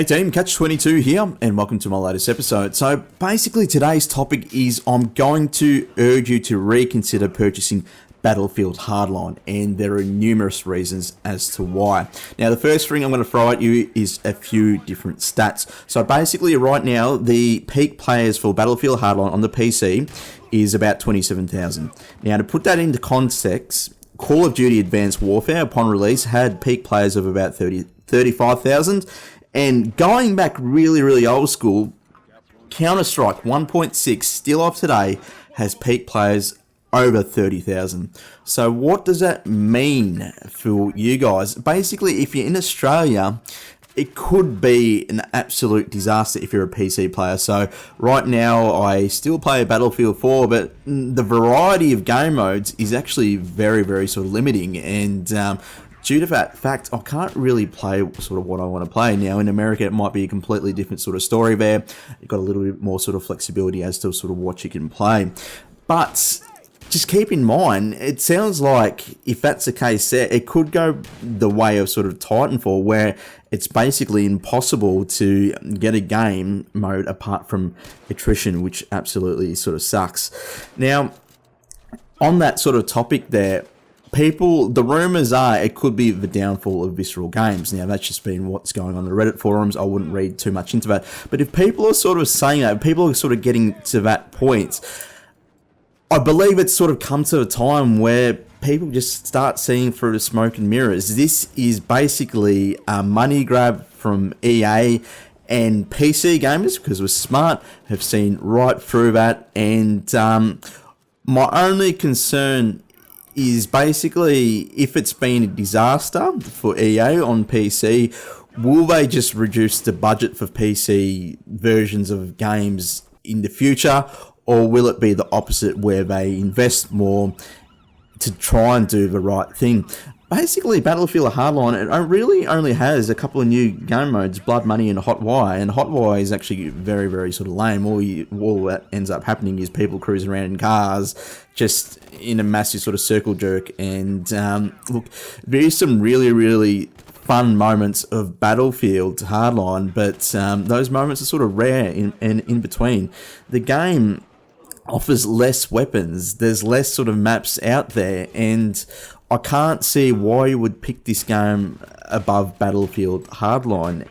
Hey team, Catch22 here, and welcome to my latest episode. So basically today's topic is I'm going to urge you to reconsider purchasing Battlefield Hardline, and there are numerous reasons as to why. Now the first thing I'm going to throw at you is a few different stats. So basically right now the peak players for Battlefield Hardline on the PC is about 27,000. Now to put that into context, Call of Duty Advanced Warfare upon release had peak players of about 35,000. And going back really old school, Counter-Strike 1.6, still of today, has peak players over 30,000. So what does that mean for you guys? Basically, if you're in Australia, it could be an absolute disaster if you're a PC player. So right now, I still play Battlefield 4, but the variety of game modes is actually very sort of limiting. And due to that fact, I can't really play sort of what I want to play. Now, in America, it might be a completely different sort of story there. You've got a little bit more sort of flexibility as to sort of what you can play. But just keep in mind, it sounds like if that's the case there, it could go the way of sort of Titanfall, where it's basically impossible to get a game mode apart from attrition, which absolutely sort of sucks. Now, on that sort of topic there, the rumours are it could be the downfall of Visceral Games. Now, that's just been what's going on the Reddit forums. I wouldn't read too much into that. But if people are sort of saying that, people are sort of getting to that point, I believe it's sort of come to a time where people just start seeing through the smoke and mirrors. This is basically a money grab from EA, and PC gamers, because we're smart, have seen right through that. And my only concern is basically if it's been a disaster for EA on PC, will they just reduce the budget for PC versions of games in the future, or will it be the opposite where they invest more to try and do the right thing? Basically, Battlefield Hardline, it really only has a couple of new game modes, Blood Money and Hot Wire, and Hot Wire is actually very sort of lame. All that ends up happening is people cruising around in cars, just in a massive sort of circle jerk. And look, there's some really fun moments of Battlefield Hardline, but those moments are sort of rare in between. The game offers less weapons, there's less sort of maps out there, and I can't see why you would pick this game above Battlefield Hardline.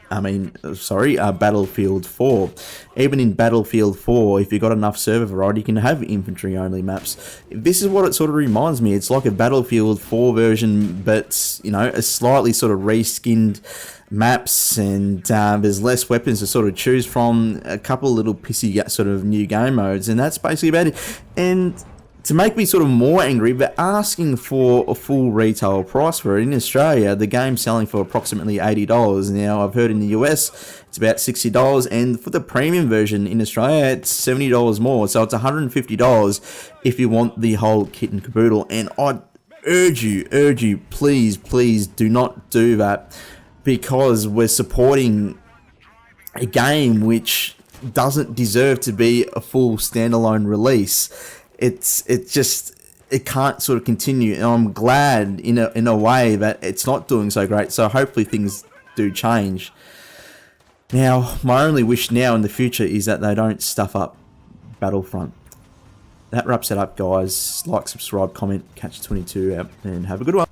Battlefield 4. Even in Battlefield 4, if you've got enough server variety, you can have infantry-only maps. This is what it sort of reminds me. It's like a Battlefield 4 version, but, you know, a slightly sort of reskinned maps, and there's less weapons to sort of choose from, a couple of little pissy sort of new game modes, and that's basically about it. And to make me sort of more angry, they're asking for a full retail price for it. In Australia, the game's selling for approximately $80. Now, I've heard in the US, it's about $60, and for the premium version in Australia, it's $70 more. So it's $150 if you want the whole kit and caboodle. And I'd urge you, please do not do that, because we're supporting a game which doesn't deserve to be a full standalone release. It can't sort of continue, and I'm glad in a way that it's not doing so great. So hopefully things do change. Now, my only wish now in the future is that they don't stuff up Battlefront. That wraps it up, guys. Like, subscribe, comment, Catch22 out, and have a good one.